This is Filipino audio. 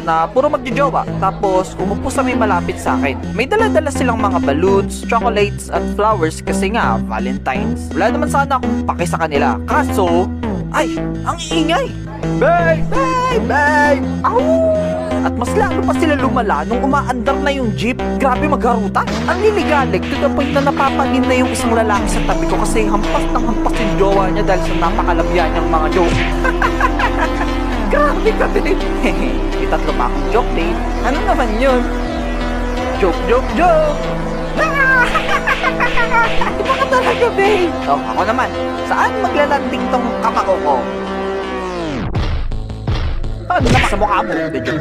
na puro magjojowa. Tapos umupo sa may malapit sa akin. May dala-dala silang mga balloons, chocolates at flowers kasi nga Valentine's. Wala naman sana akong pake sa kanila. Kaso, ay, ang ingay! Babe! Babe! Babe! Ow! At mas lalo pa sila lumala nung umaandar na yung jeep. Grabe magharutan. Ang niligalig to the point na napapangin na yung isang lalaki sa tabi ko kasi hampas ng hampas yung jowa niya dahil sa napakalabya niyang mga joke. Grabe ka, babe. May tatlo pa akong joke, babe. Ano naman yun? Joke, joke, joke! Iba ka talaga, babe. Oh, ako naman. Saan maglalanding tong kamao ko? Ano naman sa mukha mo? Medyo.